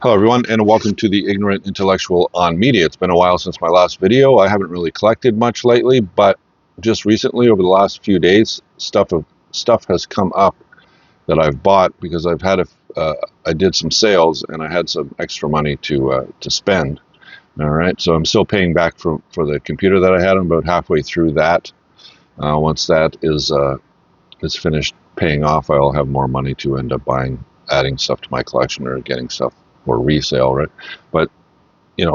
Hello everyone, and welcome to the Ignorant Intellectual on Media. It's been a while since my last video. I haven't really collected much lately, but just recently, over the last few days, stuff has come up that I've bought because I did some sales and I had some extra money to spend. All right, so I'm still paying back for the computer that I had. I'm about halfway through that. Once that is finished paying off, I'll have more money to end up adding stuff to my collection or getting stuff for resale, right? But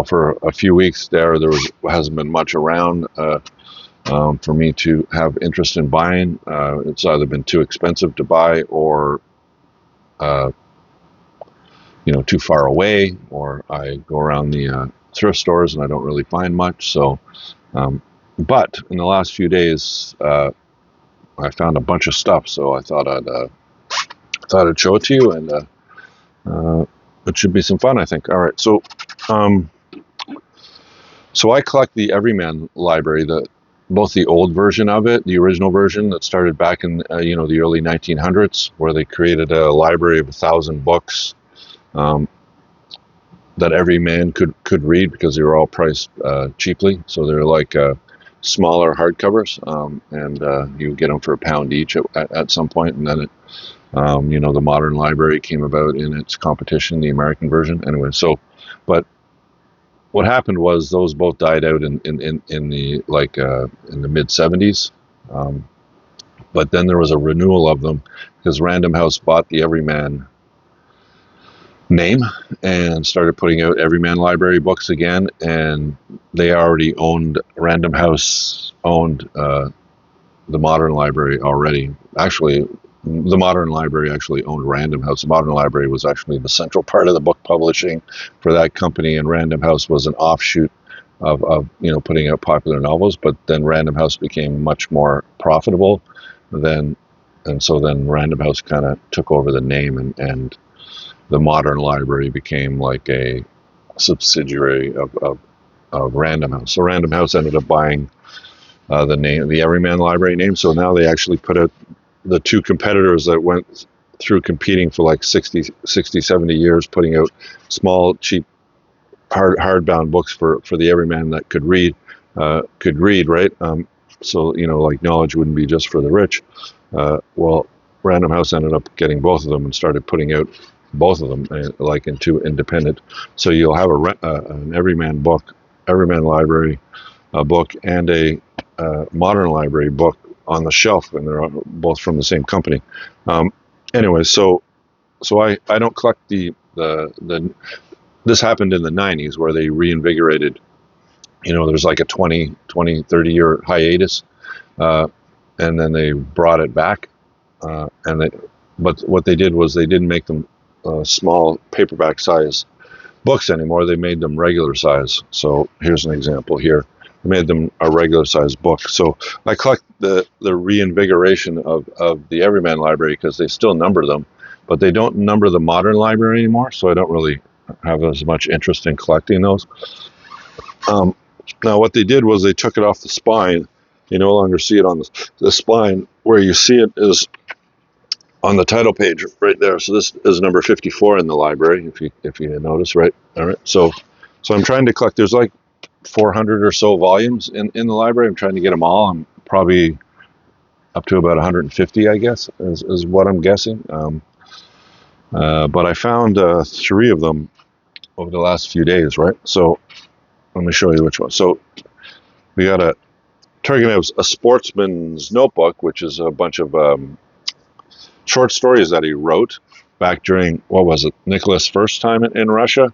for a few weeks hasn't been much around for me to have interest in buying. It's either been too expensive to buy, or too far away, or I go around the thrift stores and I don't really find much. So, but in the last few days, I found a bunch of stuff. So I thought I'd show it to you, and it should be some fun, I think. All right, so I collect the Everyman Library, both the old version of it, the original version that started back in the early 1900s, where they created a library of 1,000 books that every man could read because they were all priced cheaply. So they're like smaller hardcovers, and you get them for £1 each at some point, and then the modern library came about in its competition, the American version. Anyway, but what happened was those both died out in the mid 70s. But then there was a renewal of them because Random House bought the Everyman name and started putting out Everyman Library books again, and they already Random House owned the Modern Library already. Actually, the Modern Library actually owned Random House. The Modern Library was actually the central part of the book publishing for that company, and Random House was an offshoot of putting out popular novels. But then Random House became much more profitable and so then Random House kind of took over the name, and the Modern Library became like a subsidiary of Random House. So Random House ended up buying the Everyman Library name. So now they actually put out the two competitors that went through competing for like 60, 70 years, putting out small, cheap, hardbound books for the everyman that could read, right? So, like knowledge wouldn't be just for the rich. Well, Random House ended up getting both of them and started putting out both of them like in two independent. So you'll have an Everyman Library book and a Modern Library book on the shelf, and they're both from the same company. Anyway, so I don't collect the this happened in the 90s where they reinvigorated. There's like a 20, 30 year hiatus, and then they brought it back, but what they did was they didn't make them small paperback size books anymore. They made them regular size. So here's an example here. They made them a regular size book. So I collect the reinvigoration of the Everyman Library because they still number them, but they don't number the Modern Library anymore. So I don't really have as much interest in collecting those. Now what they did was they took it off the spine. You no longer see it on the spine. Where you see it is on the title page right there. So this is number 54 in the library, if you notice, right? All right. So I'm trying to collect. There's like 400 or so volumes in the library. I'm trying to get them all. I'm probably up to about 150, I guess, is what I'm guessing. But I found 3 of them over the last few days, right? So let me show you which one. So we got a Sportsman's Notebook, which is a bunch of short stories that he wrote back during, Nicholas' first time in Russia.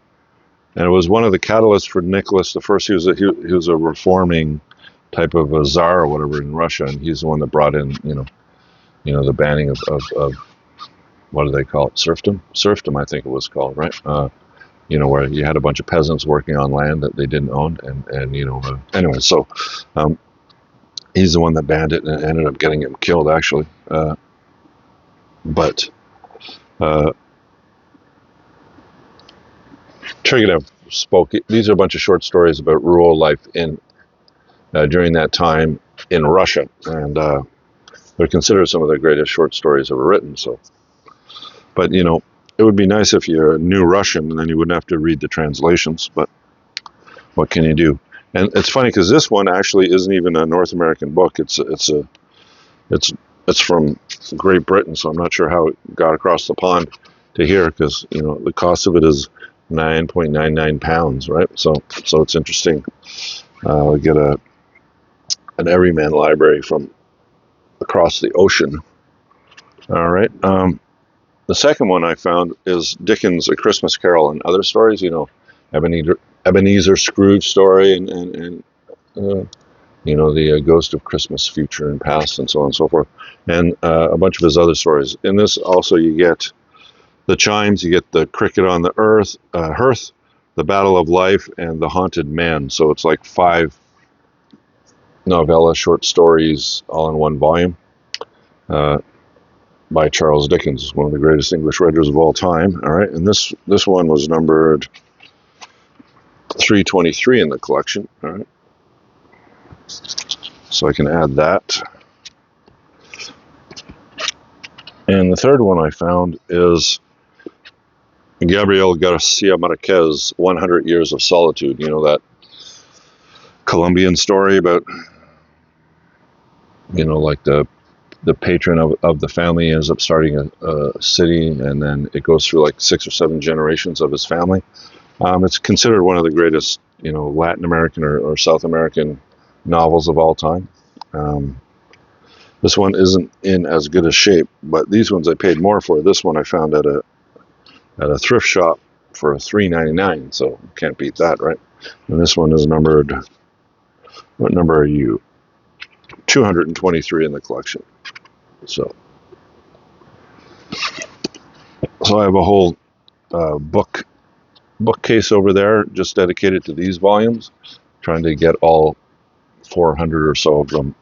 And it was one of the catalysts for Nicholas the First. He was a reforming type of a czar or whatever in Russia, and he's the one that brought in, the banning of what do they call it? Serfdom, I think it was called, right? Where you had a bunch of peasants working on land that they didn't own, and anyway, so he's the one that banned it and ended up getting him killed, actually. But Turgenev spoke. These are a bunch of short stories about rural life during that time in Russia, and they're considered some of the greatest short stories ever written. So, but it would be nice if you knew Russian, and then you wouldn't have to read the translations. But what can you do? And it's funny because this one actually isn't even a North American book. It's it's from Great Britain, so I'm not sure how it got across the pond to here, because the cost of it is £9.99, right? So it's interesting. We get an Everyman Library from across the ocean. All right. The second one I found is Dickens' A Christmas Carol and Other Stories. Ebenezer Scrooge story, and the Ghost of Christmas Future and Past, and so on and so forth, and a bunch of his other stories. In this also you get the chimes, you get the cricket on the hearth, the Battle of Life, and the Haunted Man. So it's like 5 novella short stories all in one volume. By Charles Dickens, one of the greatest English writers of all time. All right, and this one was numbered 323 in the collection. All right, so I can add that. And the third one I found is Gabriel Garcia Marquez, 100 Years of Solitude. That Colombian story about, like the patron of the family ends up starting a city, and then it goes through like 6 or 7 generations of his family. It's considered one of the greatest, Latin American or South American novels of all time. This one isn't in as good a shape, but these ones I paid more for. This one I found at a thrift shop for $3.99, so can't beat that, right? And this one is numbered. What number are you? 223 in the collection. So I have a whole bookcase over there just dedicated to these volumes, trying to get all 400 or so of them.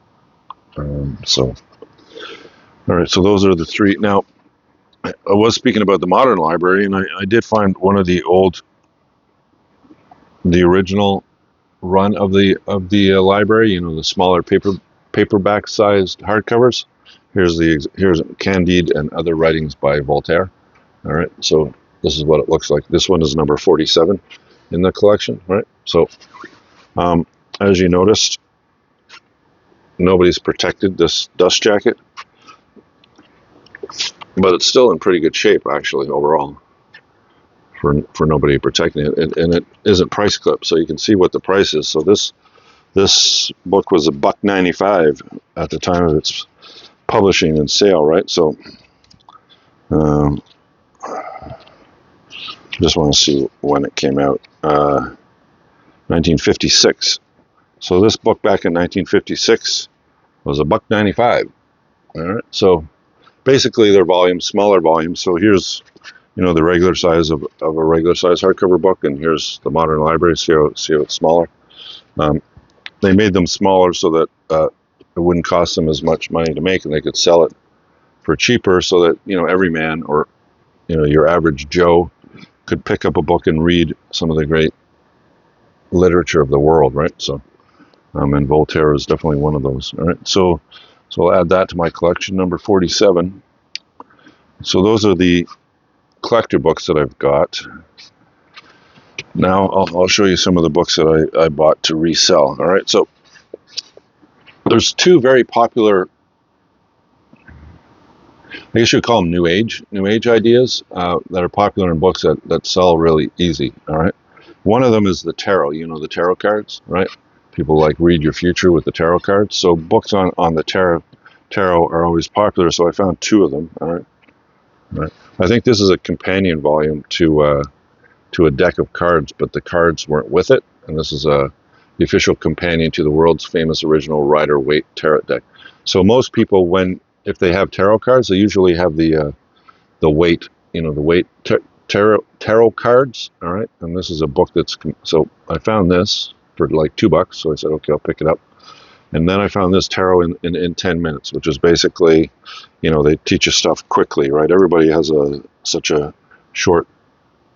All right, so those are the 3. Now, I was speaking about the modern library, and I did find one of the original run of the library. The smaller paperback sized hardcovers. Here's Candide and Other Writings by Voltaire. All right, so this is what it looks like. This one is number 47 in the collection. Right, so as you noticed, nobody's protected this dust jacket, but it's still in pretty good shape actually overall for nobody protecting it, and it isn't price clipped, so you can see what the price is. So this book was $1.95 at the time of its publishing and sale, right? So just want to see when it came out. 1956. So this book back in 1956 was $1.95. All right. So basically they're smaller volumes. So here's the regular size of a regular size hardcover book, and here's the modern library. See how it's smaller. They made them smaller so that it wouldn't cost them as much money to make, and they could sell it for cheaper, so that every man or your average Joe could pick up a book and read some of the great literature of the world, right? So, and Voltaire is definitely one of those. All right, so I'll add that to my collection, number 47. So those are the collector books that I've got. Now I'll show you some of the books that I bought to resell. All right, so there's 2 very popular, I guess you'd call them new age ideas that are popular in books that sell really easy. All right, one of them is the tarot. The tarot cards, right? People like read your future with the tarot cards. So books on the tarot are always popular. So I found 2 of them. All right. I think this is a companion volume to a deck of cards, but the cards weren't with it. And this is the official companion to the world's famous original Rider-Waite tarot deck. So most people, if they have tarot cards, they usually have the Waite, the Waite tarot cards. All right, and this is a book so I found this for like $2, so I said, okay, I'll pick it up. And then I found this tarot in 10 minutes, which is basically, they teach you stuff quickly, right? Everybody has such a short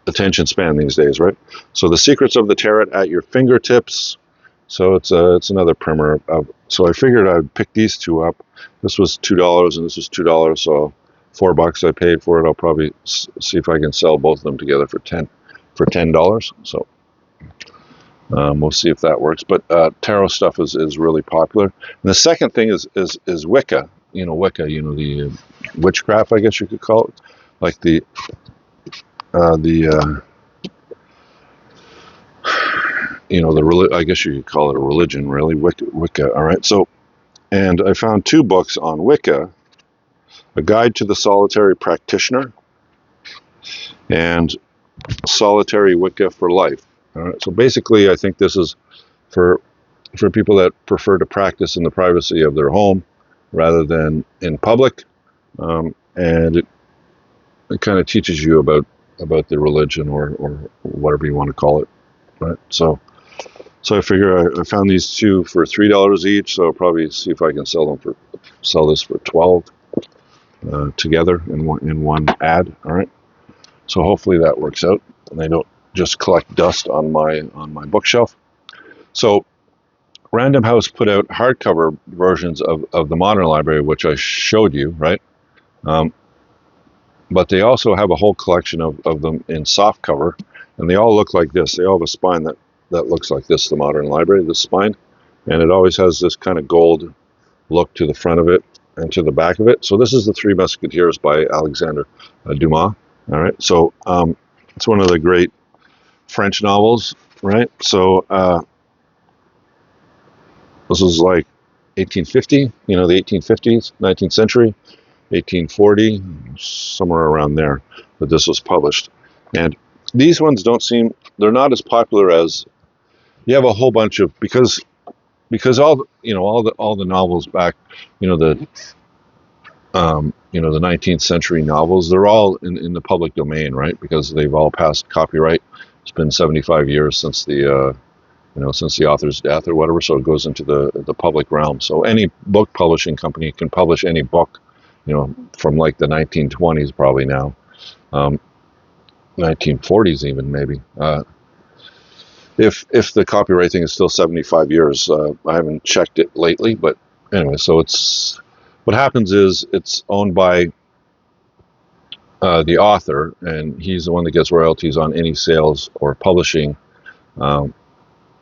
attention span these days, right? So the secrets of the tarot at your fingertips. So it's another primer so I figured I'd pick these 2 up. This was $2 and this was $2, so $4 I paid for it. I'll probably see if I can sell both of them together for $10. So we'll see if that works. But tarot stuff is really popular. And the second thing is Wicca. Wicca. The witchcraft, I guess you could call it, like the I guess you could call it a religion, really. Wicca. All right. So, and I found 2 books on Wicca: A Guide to the Solitary Practitioner and Solitary Wicca for Life. All right. So basically, I think this is for people that prefer to practice in the privacy of their home rather than in public, and it kind of teaches you about the religion or whatever you want to call it, right? So I figure I found these 2 for $3 each, so I'll probably see if I can sell this for $12 together in one ad. All right. So hopefully that works out, and they don't just collect dust on my bookshelf. So Random House put out hardcover versions of the Modern Library, which I showed you, right? But they also have a whole collection of them in softcover, and they all look like this. They all have a spine that looks like this, the Modern Library, this spine, and it always has this kind of gold look to the front of it and to the back of it. So this is The Three Musketeers by Alexandre Dumas. All right, so it's one of the great French novels, right? So this is like 1850, the 1850s, 19th century, 1840, somewhere around there that this was published. And these ones they're not as popular as, you have a whole bunch of, because all the novels back, the 19th century novels, they're all in the public domain, right? Because they've all passed copyright. It's been 75 years since the since the author's death or whatever, so it goes into the public realm. So any book publishing company can publish any book, from like the 1920s probably now, 1940s even maybe. If the copyright thing is still 75 years, I haven't checked it lately, but anyway, so what happens is it's owned by the author, and he's the one that gets royalties on any sales or publishing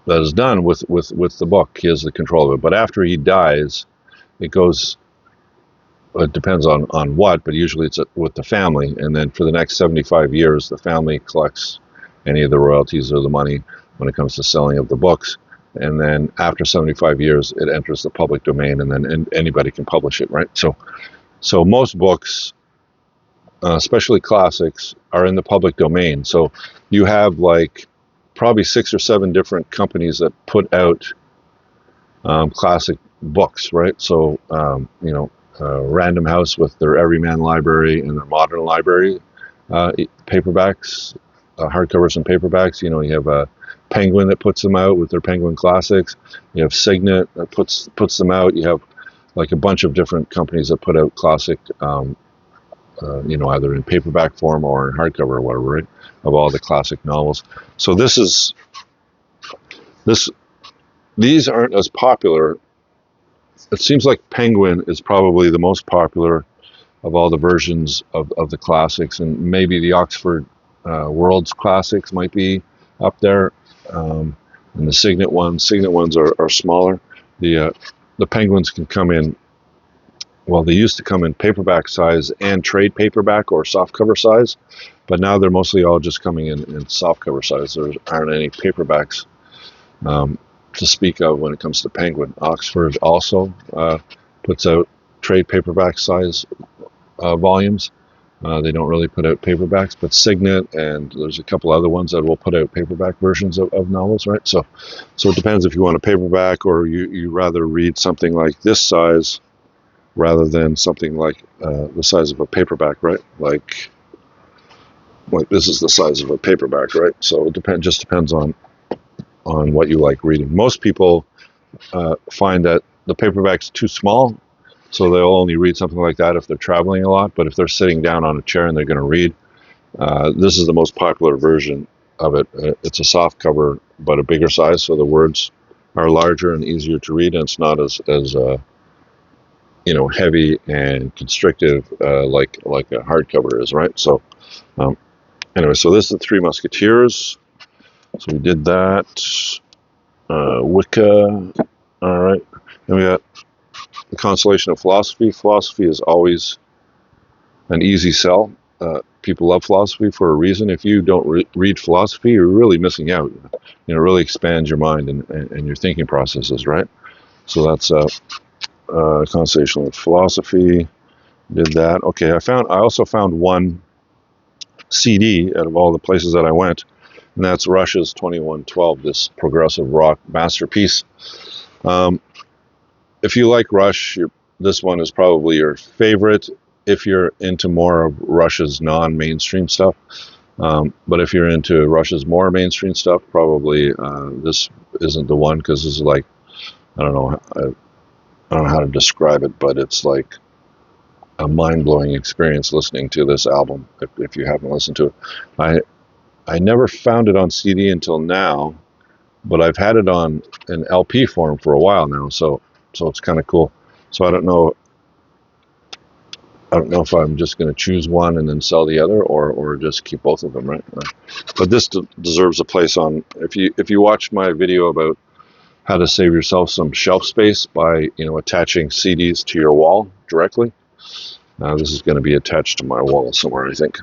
that is done with the book. He has the control of it. But after he dies, it goes, it depends on what, but usually it's with the family. And then for the next 75 years, the family collects any of the royalties or the money when it comes to selling of the books. And then after 75 years, it enters the public domain, and then anybody can publish it, right? So most books, especially classics, are in the public domain. So you have like probably 6 or 7 different companies that put out classic books, right? So, Random House with their Everyman Library and their Modern Library paperbacks, hardcovers and paperbacks. You have a Penguin that puts them out with their Penguin Classics. You have Signet that puts them out. You have like a bunch of different companies that put out classic, either in paperback form or in hardcover or whatever, right? Of all the classic novels. So these aren't as popular. It seems like Penguin is probably the most popular of all the versions of the classics, and maybe the Oxford World's Classics might be up there, and the Signet ones are smaller. The Penguins can come in, well, they used to come in paperback size and trade paperback or softcover size, but now they're mostly all just coming in softcover size. There aren't any paperbacks to speak of when it comes to Penguin. Oxford also puts out trade paperback size volumes. They don't really put out paperbacks, but Signet and there's a couple other ones that will put out paperback versions of novels, right? So it depends if you want a paperback or you rather read something like this size rather than something like the size of a paperback, right? Like this is the size of a paperback, right? So it just depends on what you like reading. Most people find that the paperback's too small, so they'll only read something like that if they're traveling a lot. But if they're sitting down on a chair and they're going to read, this is the most popular version of it. It's a soft cover, but a bigger size, so the words are larger and easier to read, and it's not as heavy and constrictive, like a hardcover is, right? So anyway, so this is the Three Musketeers. So we did that. Wicca. All right. And we got the Constellation of Philosophy. Philosophy is always an easy sell. People love philosophy for a reason. If you don't read philosophy, you're really missing out. It really expands your mind and your thinking processes, right? So that's Constellation of Philosophy. Did that. Okay, I also found one CD out of all the places that I went, and that's Rush's 2112, this progressive rock masterpiece. If you like Rush, this one is probably your favorite if you're into more of Rush's non-mainstream stuff. But if you're into Rush's more mainstream stuff, probably this isn't the one, because this is like, I don't know how to describe it, but it's like a mind-blowing experience listening to this album if you haven't listened to it. I never found it on CD until now, but I've had it on an LP form for a while now, so it's kind of cool. So I don't know if I'm just going to choose one and then sell the other, or just keep both of them, right? But this deserves a place on. If you watched my video about how to save yourself some shelf space by attaching CDs to your wall directly, this is going to be attached to my wall somewhere, I think.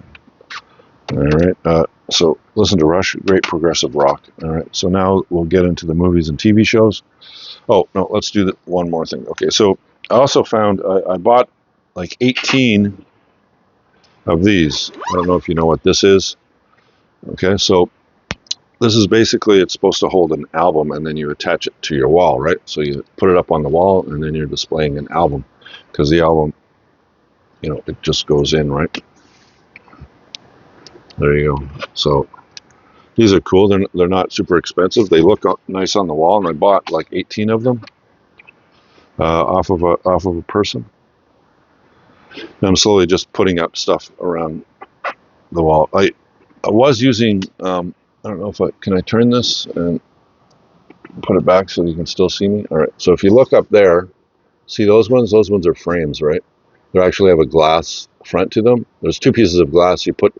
All right. So listen to Rush, great progressive rock. All right. So now we'll get into the movies and TV shows. Oh no, let's do one more thing. Okay. So I also found I bought like 18 of these. I don't know if you know what this is. Okay. So this is basically, it's supposed to hold an album, and then you attach it to your wall, right? So you put it up on the wall, and then you're displaying an album, because the album, it just goes in, right? There you go. So these are cool. They're not super expensive. They look nice on the wall, and I bought like 18 of them off of a person. And I'm slowly just putting up stuff around the wall. I was using I don't know if can I turn this and put it back so you can still see me. All right. So if you look up there, see those ones? Those ones are frames, right? They actually have a glass front to them. There's two pieces of glass. You put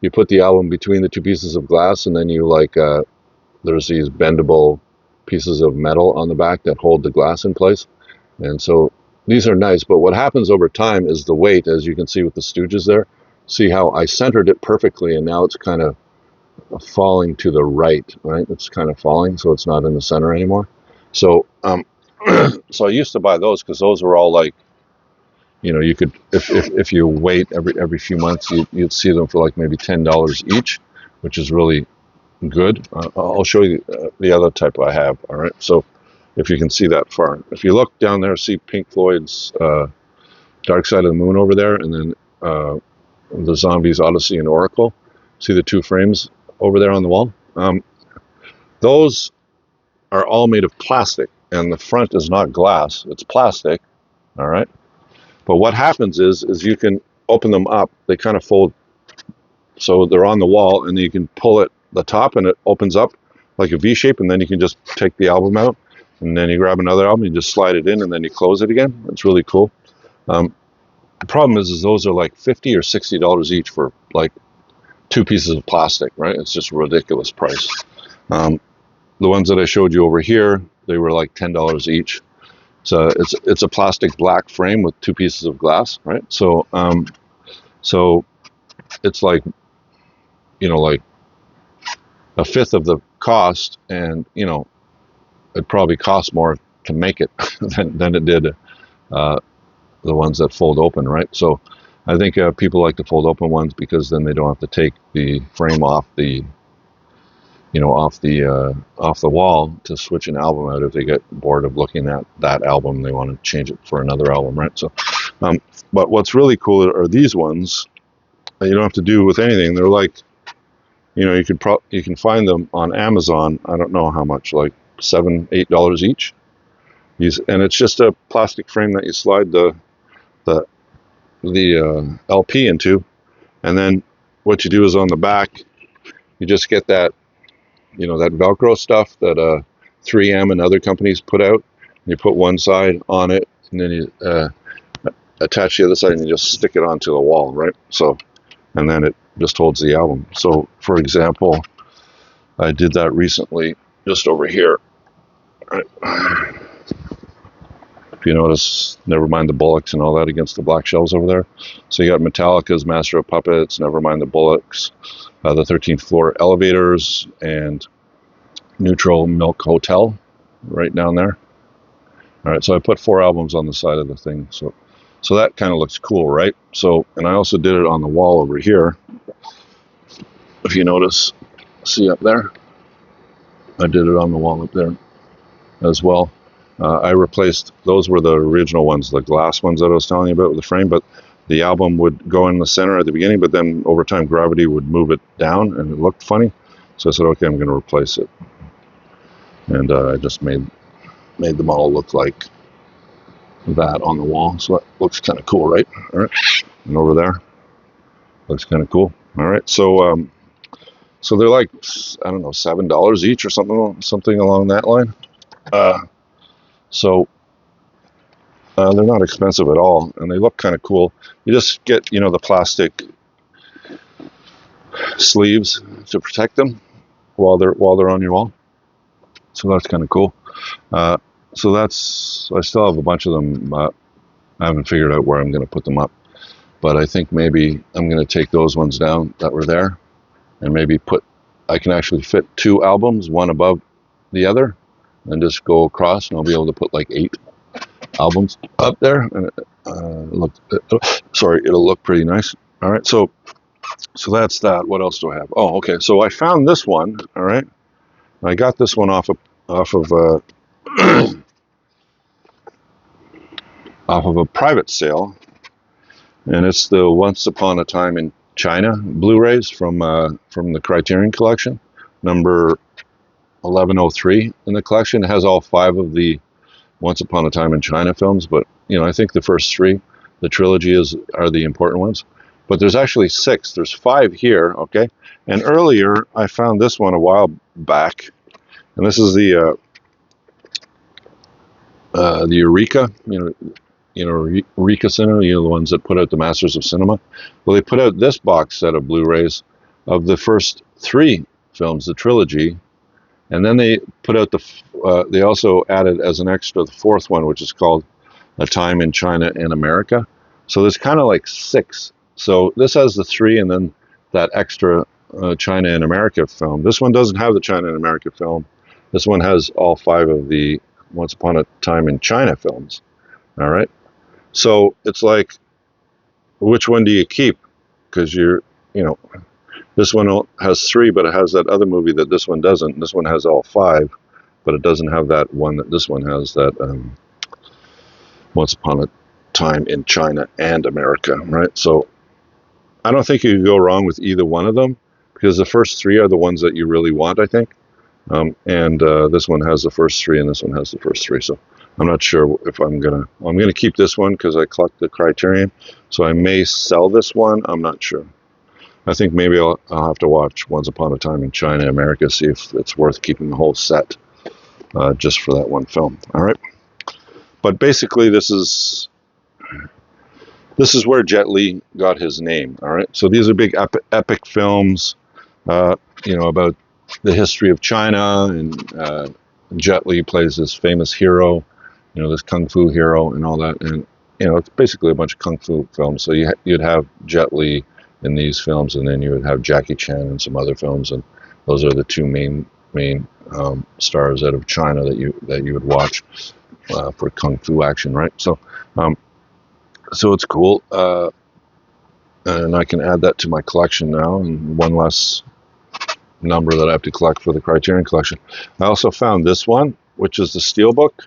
the album between the two pieces of glass, and then there's these bendable pieces of metal on the back that hold the glass in place. And so these are nice, but what happens over time is the weight, as you can see with the Stooges there. See how I centered it perfectly, and now it's kind of falling to the right? It's kind of falling, so it's not in the center anymore. So so I used to buy those, because those were all like, you could, if you wait every few months, you'd see them for like maybe $10 each, which is really good. I'll show you the other type I have. All right, so if you can see that far, if you look down there, see Pink Floyd's Dark Side of the Moon over there, and then the Zombies, Odyssey, and Oracle. See the two frames over there on the wall? Those are all made of plastic, and the front is not glass, it's plastic. All right, but what happens is you can open them up. They kind of fold, so they're on the wall, and you can pull it the top, and it opens up like a V shape, and then you can just take the album out, and then you grab another album, you just slide it in, and then you close it again. It's really cool. The problem is those are like $50 or $60 each for like two pieces of plastic, right? It's just a ridiculous price. The ones that I showed you over here, they were like $10 each. So it's a plastic black frame with two pieces of glass, right? So so it's like, like a fifth of the cost, and it probably costs more to make it than it did the ones that fold open, right? So I think people like the fold open ones, because then they don't have to take the frame off the off the wall to switch an album out if they get bored of looking at that album and they want to change it for another album, right? So but what's really cool are these ones that you don't have to do with anything. They're like, you can find them on Amazon. I don't know how much, like $7-8 each. And it's just a plastic frame that you slide the LP into, and then what you do is on the back, you just get that, that Velcro stuff that 3M and other companies put out. You put one side on it, and then attach the other side and you just stick it onto the wall, right? So, and then it just holds the album. So, for example, I did that recently just over here. Right. If you notice, never mind the Bullocks and all that against the black shelves over there. So you got Metallica's Master of Puppets, never mind the Bullocks, the 13th Floor Elevators, and Neutral Milk Hotel right down there. All right, so I put 4 albums on the side of the thing. So that kind of looks cool, right? So, and I also did it on the wall over here. If you notice, see up there? I did it on the wall up there as well. I replaced, those were the original ones, the glass ones that I was telling you about with the frame, but the album would go in the center at the beginning, but then over time gravity would move it down and it looked funny. So I said, okay, I'm going to replace it. And I just made them all look like that on the wall. So that looks kind of cool, right? All right. And over there, looks kind of cool. All right. So, so they're like, I don't know, $7 each or something along that line. So they're not expensive at all, and they look kind of cool. You just get, you know, the plastic sleeves to protect them while they're on your wall. So that's kind of cool. So that's, I still have a bunch of them. I haven't figured out where I'm going to put them up, but I think maybe I'm going to take those ones down that were there, and maybe I can actually fit 2 albums, one above the other, and just go across, and I'll be able to put like 8 albums up there, and it'll look pretty nice. All right, so that's that. What else do I have? Oh, okay. So I found this one. All right, I got this one off of off of a private sale, and it's the Once Upon a Time in China Blu-rays from the Criterion Collection, number 1103 in the collection. It has all 5 of the Once Upon a Time in China films, but you know, I think the first 3, the trilogy, are the important ones. But there's actually 6. There's 5 here, okay? And earlier I found this one a while back, and this is the Eureka, Eureka Cinema, the ones that put out the Masters of Cinema. Well, they put out this box set of Blu-rays of the first 3 films, the trilogy, and then they put out they also added as an extra the 4th one, which is called A Time in China and America. So there's kind of like 6. So this has the 3 and then that extra China and America film. This one doesn't have the China and America film. This one has all 5 of the Once Upon a Time in China films. All right. So it's like, which one do you keep? Because this one has 3, but it has that other movie that this one doesn't. This one has all 5, but it doesn't have that one that this one has, that Once Upon a Time in China and America, right? So I don't think you could go wrong with either one of them, because the first 3 are the ones that you really want, I think. And this one has the first 3, and this one has the first 3. So I'm not sure if I'm gonna keep this one because I collect the Criterion. So I may sell this one. I'm not sure. I think maybe I'll have to watch Once Upon a Time in China, America, see if it's worth keeping the whole set just for that one film. All right. But basically, this is where Jet Li got his name. All right. So these are big epic films, about the history of China, and Jet Li plays this famous hero, this kung fu hero and all that. And it's basically a bunch of kung fu films. So you'd have Jet Li in these films, and then you would have Jackie Chan in some other films, and those are the 2 main stars out of China that you would watch for kung fu action, right? So it's cool, and I can add that to my collection now, and one less number that I have to collect for the Criterion Collection. I also found this one, which is the Steelbook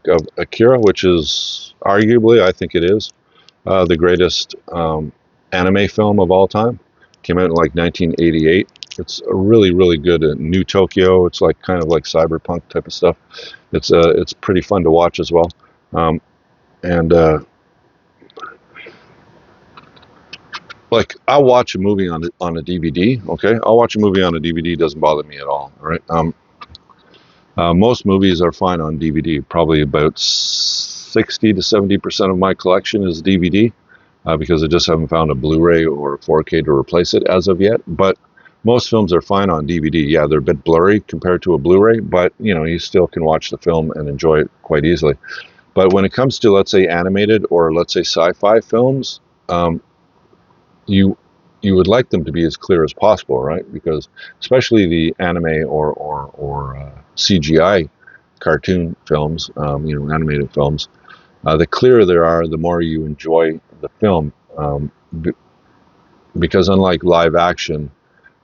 of Akira, which is arguably, I think it is, the greatest anime film of all time. Came out in like 1988. It's a really, really good New Tokyo. It's like kind of like cyberpunk type of stuff. It's pretty fun to watch as well. Like, I'll watch a movie on a DVD. Okay, I'll watch a movie on a DVD. Doesn't bother me at all. All right. Most movies are fine on DVD. Probably about 60 to 70% of my collection is DVD, because I just haven't found a Blu-ray or a 4K to replace it as of yet. But most films are fine on DVD. Yeah, they're a bit blurry compared to a Blu-ray, but you still can watch the film and enjoy it quite easily. But when it comes to, let's say, animated or let's say sci-fi films, you would like them to be as clear as possible, right? Because especially the anime or CGI cartoon films, animated films, the clearer they are, the more you enjoy the film. Because unlike live action,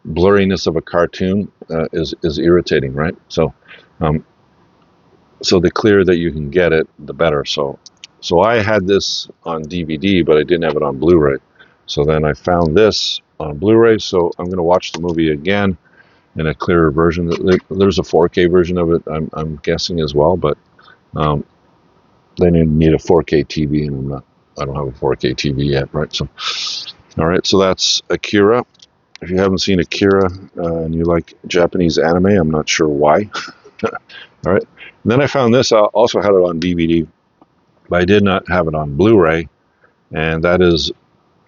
blurriness of a cartoon is irritating, right? So, so the clearer that you can get it, the better. So I had this on DVD, but I didn't have it on Blu-ray. So then I found this on Blu-ray. So I'm going to watch the movie again in a clearer version. There's a 4K version of it, I'm guessing as well, but they need a 4K TV, and I don't have a 4K TV yet, right? So, all right. So that's Akira. If you haven't seen Akira and you like Japanese anime, I'm not sure why. All right. And then I found this. I also had it on DVD, but I did not have it on Blu-ray, and that is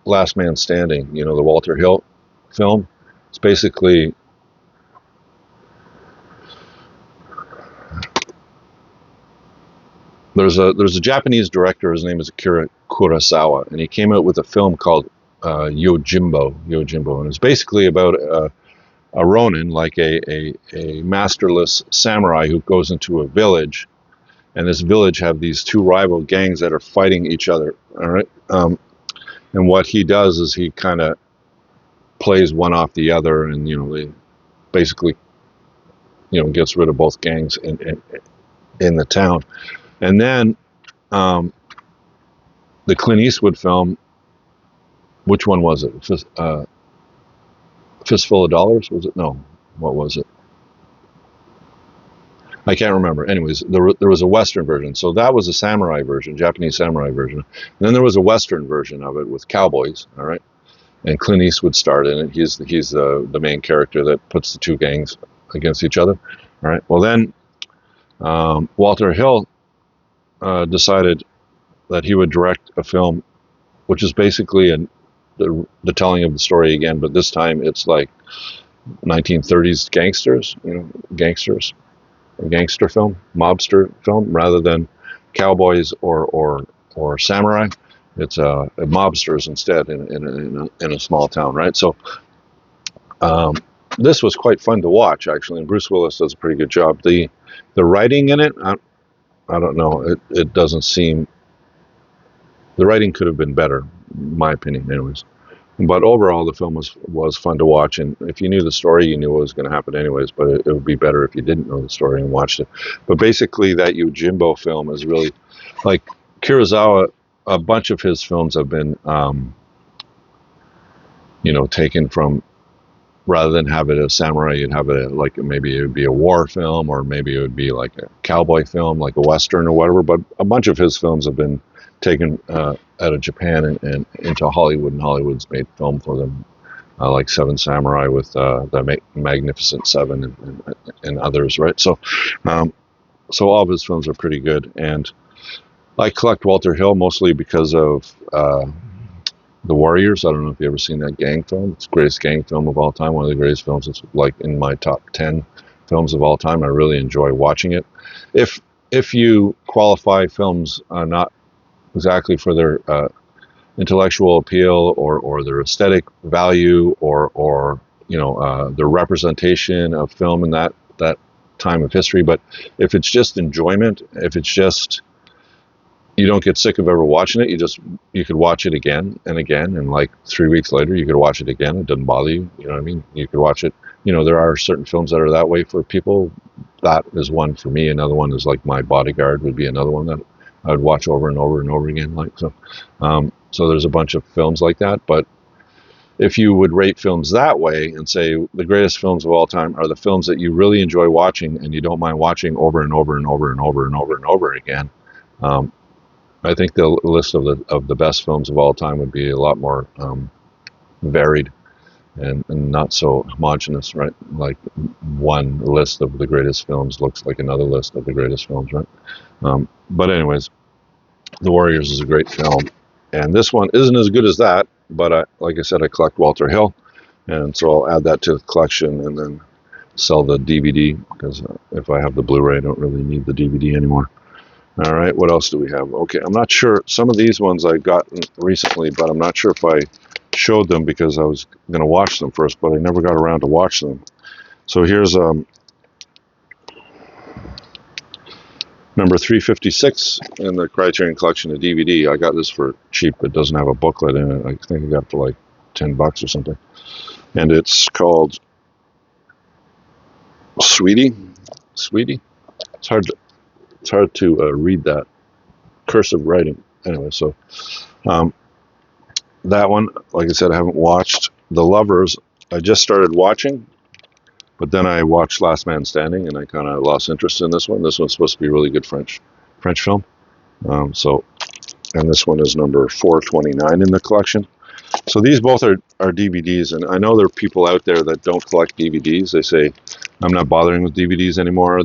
Last Man Standing. The Walter Hill film. It's basically there's a Japanese director. His name is Akira Kurosawa, and he came out with a film called Yojimbo, and it's basically about a ronin, like a masterless samurai who goes into a village, and this village have these two rival gangs that are fighting each other. All right, and what he does is he kind of plays one off the other, and they basically gets rid of both gangs in the town. And then the Clint Eastwood film, which one was it? Fistful of Dollars, was it? No, what was it? I can't remember. Anyways, there was a Western version. So that was a samurai version, Japanese samurai version. And then there was a Western version of it with cowboys, all right? And Clint Eastwood starred in it. He's the main character that puts the two gangs against each other, all right? Well, then Walter Hill decided that he would direct a film which is basically the telling of the story again, but this time it's like 1930s gangsters, a gangster film, mobster film, rather than cowboys or samurai. It's mobsters instead in a small town, right? So this was quite fun to watch, actually, and Bruce Willis does a pretty good job. The writing in it, I don't know, it doesn't seem, the writing could have been better, in my opinion, anyways. But overall, the film was fun to watch, and if you knew the story, you knew what was going to happen anyways, but it would be better if you didn't know the story and watched it. But basically, that Yojimbo film is really, like, Kurosawa, a bunch of his films have been, taken from, rather than have it a samurai, you'd have it like, maybe it would be a war film, or maybe it would be like a cowboy film, like a Western or whatever, but a bunch of his films have been taken out of Japan and into Hollywood, and Hollywood's made film for them, like Seven Samurai with the Magnificent Seven and others, right? So all of his films are pretty good, and I collect Walter Hill mostly because of The Warriors. I don't know if you've ever seen that gang film. It's the greatest gang film of all time, one of the greatest films. It's like in my top 10 films of all time. I really enjoy watching it. If you qualify films not exactly for their intellectual appeal or their aesthetic value or their representation of film in that time of history, but if it's just enjoyment, if it's just you don't get sick of ever watching it, you could watch it again and again, and like 3 weeks later you could watch it again. It doesn't bother you. You know what I mean? You could watch it. There are certain films that are that way for people. That is one for me. Another one is like My Bodyguard would be another one that I would watch over and over and over again. Like so. So there's a bunch of films like that. But if you would rate films that way and say the greatest films of all time are the films that you really enjoy watching and you don't mind watching over and over and over and over and over and over again, I think the list of the best films of all time would be a lot more varied and not so homogenous, right? Like one list of the greatest films looks like another list of the greatest films, right? But anyways, The Warriors is a great film, and this one isn't as good as that. But like I said, I collect Walter Hill, and so I'll add that to the collection, and then sell the DVD because if I have the Blu-ray, I don't really need the DVD anymore. All right, what else do we have? Okay, I'm not sure. Some of these ones I got recently, but I'm not sure if I showed them because I was going to watch them first, but I never got around to watch them. So here's number 356 in the Criterion Collection of DVD. I got this for cheap. It doesn't have a booklet in it. I think I got it for like $10 or something. And it's called Sweetie. It's hard to read that cursive writing. Anyway, so that one, like I said, I haven't watched. The Lovers, I just started watching, but then I watched Last Man Standing, and I kind of lost interest in this one. This one's supposed to be a really good French film. And this one is number 429 in the collection. So these both are DVDs, and I know there are people out there that don't collect DVDs. They say, I'm not bothering with DVDs anymore.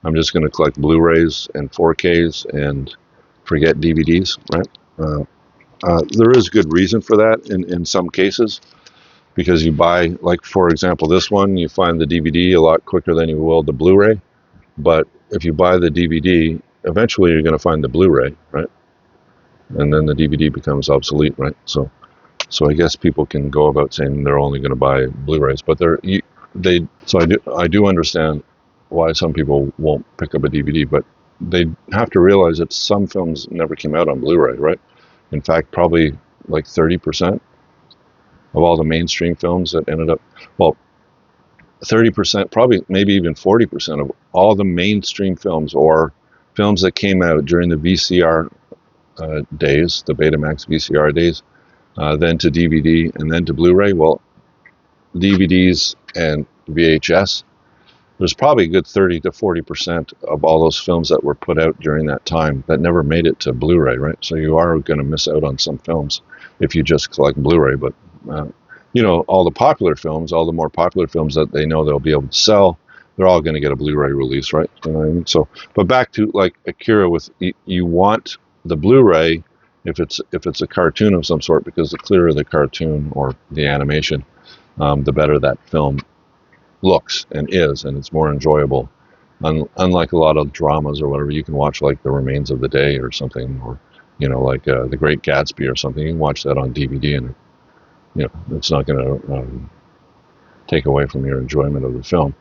I'm just going to collect Blu-rays and 4Ks and forget DVDs, right? There is good reason for that in some cases, because you buy, like for example, this one, you find the DVD a lot quicker than you will the Blu-ray. But if you buy the DVD, eventually you're going to find the Blu-ray, right? And then the DVD becomes obsolete, right? So I guess people can go about saying they're only going to buy Blu-rays, but I do understand why some people won't pick up a DVD, but they have to realize that some films never came out on Blu-ray, right? In fact, probably like 30% of all the mainstream films that ended up, well, 30%, probably maybe even 40% of all the mainstream films or films that came out during the VCR days, the Betamax VCR days, then to DVD and then to Blu-ray. Well, DVDs and VHS, there's probably a good 30 to 40% of all those films that were put out during that time that never made it to Blu-ray, right? So you are going to miss out on some films if you just collect Blu-ray. But, all the popular films, all the more popular films that they know they'll be able to sell, they're all going to get a Blu-ray release, right? You know what I mean? So, but back to like Akira, with you want the Blu-ray if it's a cartoon of some sort, because the clearer the cartoon or the animation, the better that film looks and is, and it's more enjoyable. Unlike a lot of dramas or whatever, you can watch like The Remains of the Day or something, or like The Great Gatsby or something. You can watch that on DVD, and it's not going to take away from your enjoyment of the film.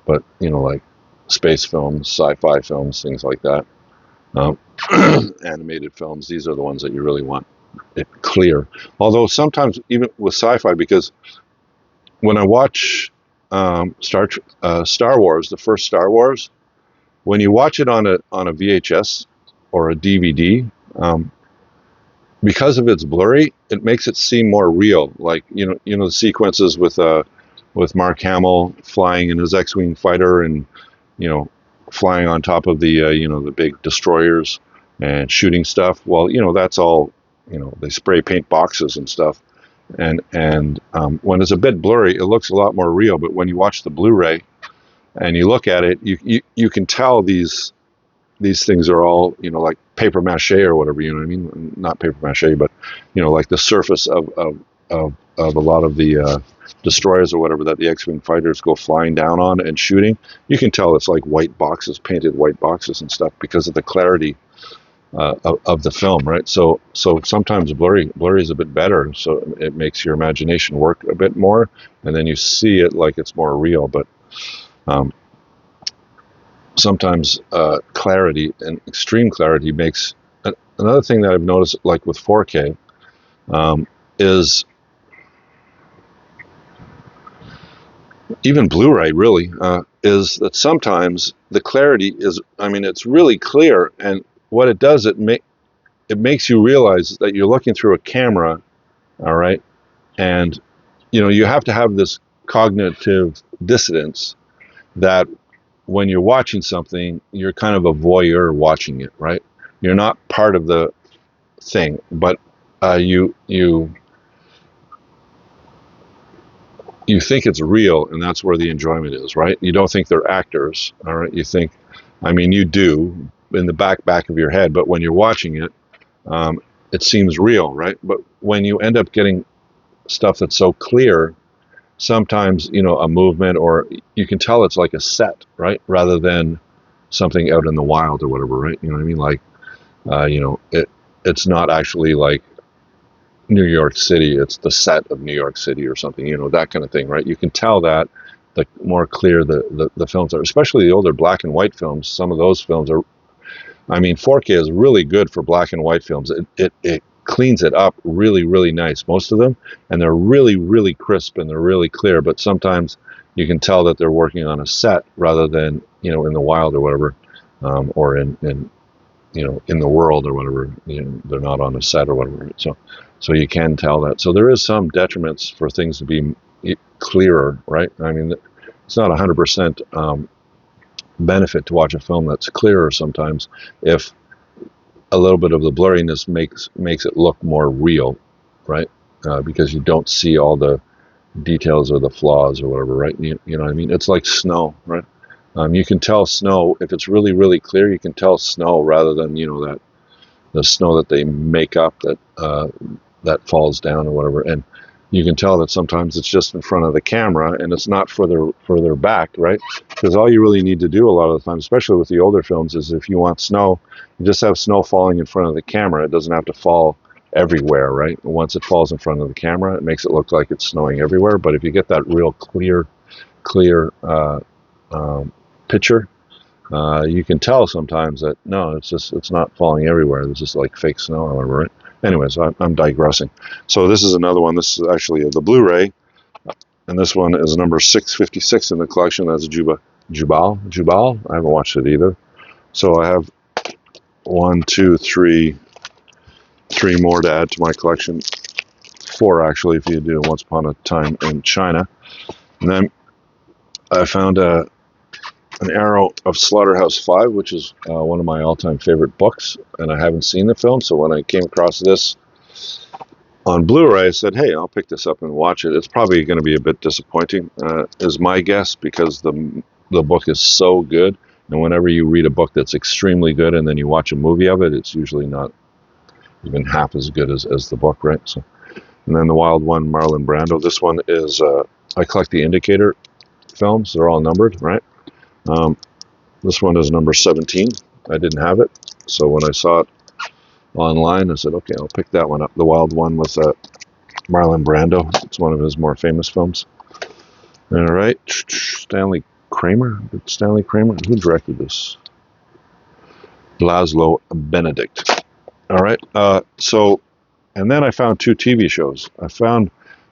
But like space films, sci-fi films, things like that, animated films, these are the ones that you really want it clear. Although sometimes even with sci-fi, because when I watch Star Wars, the first Star Wars, when you watch it on a VHS or a DVD, because of its blurry, it makes it seem more real. Like the sequences with Mark Hamill flying in his X-wing fighter and flying on top of the the big destroyers and shooting stuff. Well, that's all. They spray paint boxes and stuff. And when it's a bit blurry, it looks a lot more real. But when you watch the Blu-ray and you look at it, you can tell these things are all like paper mache or whatever. You know what I mean? Not paper mache, but like the surface of a lot of the destroyers or whatever that the X-wing fighters go flying down on and shooting. You can tell it's like white boxes, painted white boxes and stuff, because of the clarity of the film, right? So sometimes blurry is a bit better, so it makes your imagination work a bit more, and then you see it like it's more real. But sometimes clarity and extreme clarity makes another thing that I've noticed, like with 4K, is even Blu-ray really is that sometimes the clarity is, it's really clear, and what it does, it makes you realize that you're looking through a camera, all right, and you have to have this cognitive dissonance that when you're watching something, you're kind of a voyeur watching it, right? You're not part of the thing, but you think it's real, and that's where the enjoyment is, right? You don't think they're actors, all right? You think, you do, the back of your head, but when you're watching it, it seems real, right? But when you end up getting stuff that's so clear, sometimes, a movement, or you can tell it's like a set, right? Rather than something out in the wild or whatever, right? You know what I mean? Like, it's not actually like New York City, it's the set of New York City or something, that kind of thing, right? You can tell that the more clear the films are, especially the older black and white films. Some of those films are, 4K is really good for black and white films. It cleans it up really, really nice, most of them, and they're really, really crisp and they're really clear, but sometimes you can tell that they're working on a set rather than, in the wild or whatever, or in the world or whatever. They're not on a set or whatever. So you can tell that. So there is some detriments for things to be clearer, right? It's not 100% benefit to watch a film that's clearer sometimes if a little bit of the blurriness makes it look more real, right? Because you don't see all the details or the flaws or whatever, right? You know what I mean? It's like snow, right? You can tell snow if it's really, really clear. You can tell snow rather than that the snow that they make up that falls down or whatever. And you can tell that sometimes it's just in front of the camera and it's not further back, right? Because all you really need to do a lot of the time, especially with the older films, is if you want snow, you just have snow falling in front of the camera. It doesn't have to fall everywhere, right? And once it falls in front of the camera, it makes it look like it's snowing everywhere. But if you get that real clear picture, you can tell sometimes that no, it's not falling everywhere. It's just like fake snow or whatever, right? Anyways, I'm digressing. So this is another one. This is actually the Blu-ray, and this one is number 656 in the collection. That's Jubal. I haven't watched it either. So I have three more to add to my collection. 4 actually, if you do Once Upon a Time in China. And then I found an Arrow of Slaughterhouse-5, which is one of my all-time favorite books, and I haven't seen the film, so when I came across this on Blu-ray, I said, hey, I'll pick this up and watch it. It's probably going to be a bit disappointing, is my guess, because the book is so good, and whenever you read a book that's extremely good and then you watch a movie of it, it's usually not even half as good as the book, right? So, and then the Wild One, Marlon Brando. This one is, I collect the Indicator films. They're all numbered, right? This one is number 17. I didn't have it, so when I saw it online, I said, okay, I'll pick that one up. The Wild One with Marlon Brando. It's one of his more famous films. All right, Stanley Kramer. Who directed this? Laszlo Benedict. All right. And then I found 2 TV shows.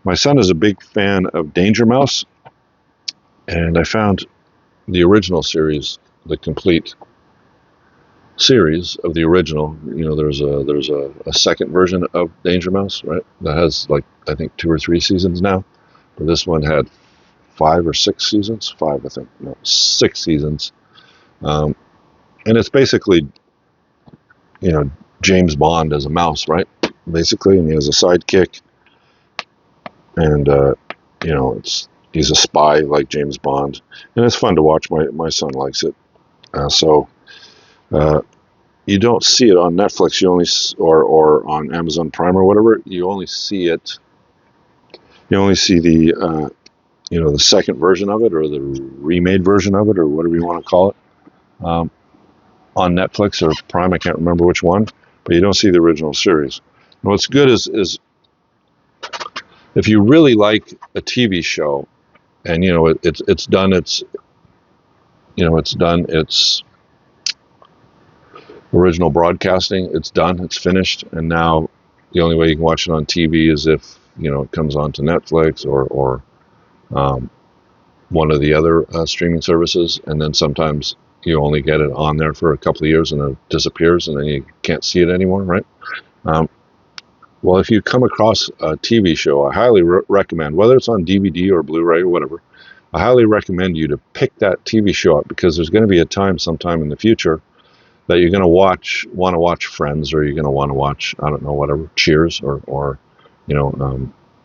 My son is a big fan of Danger Mouse, and I found the original series, the complete series of the original. There's a second version of Danger Mouse, right? That has I think 2 or 3 seasons now, but this one had 5 or 6 seasons. 5, I think. No, 6 seasons. And it's basically, James Bond as a mouse, right? Basically, and he has a sidekick, and he's a spy like James Bond, and it's fun to watch. My son likes it. You don't see it on Netflix. You only or on Amazon Prime or whatever. You only see it. You only see the the second version of it, or the remade version of it, or whatever you want to call it, on Netflix or Prime. I can't remember which one, but you don't see the original series. And what's good is if you really like a TV show, and it's done its original broadcasting, it's done, it's finished, and now the only way you can watch it on TV is if it comes onto Netflix or one of the other streaming services, and then sometimes you only get it on there for a couple of years and then it disappears and then you can't see it anymore, right? Well, if you come across a TV show, I highly recommend, whether it's on DVD or Blu-ray or whatever, I highly recommend you to pick that TV show up, because there's going to be a time sometime in the future that you're going to want to watch Friends, or you're going to want to watch, I don't know, whatever, Cheers, or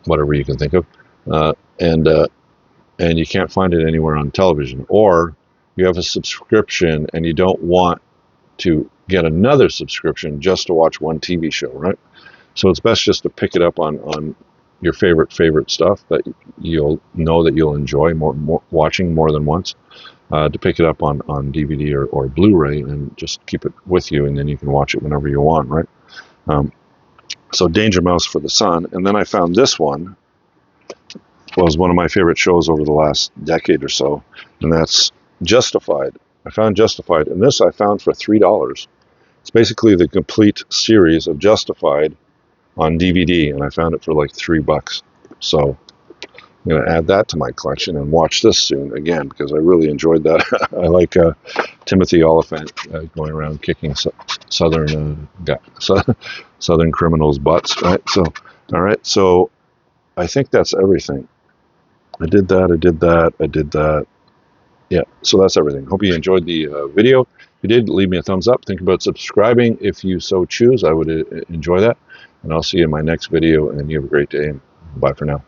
whatever you can think of, and you can't find it anywhere on television, or you have a subscription and you don't want to get another subscription just to watch one TV show, right? So it's best just to pick it up on your favorite stuff that you'll know that you'll enjoy more watching more than once. To pick it up on DVD or Blu-ray and just keep it with you, and then you can watch it whenever you want, right? So Danger Mouse for the son, and then I found this one was one of my favorite shows over the last decade or so, and that's Justified. I found Justified, and this I found for $3. It's basically the complete series of Justified on DVD, and I found it for like $3. So I'm going to add that to my collection and watch this soon again because I really enjoyed that. I like Timothy Oliphant going around kicking southern southern criminals' butts, right? So, all right. So I think that's everything. I did that. Yeah, so that's everything. Hope you enjoyed the video. If you did, leave me a thumbs up. Think about subscribing if you so choose. I would enjoy that. And I'll see you in my next video, and you have a great day, and bye for now.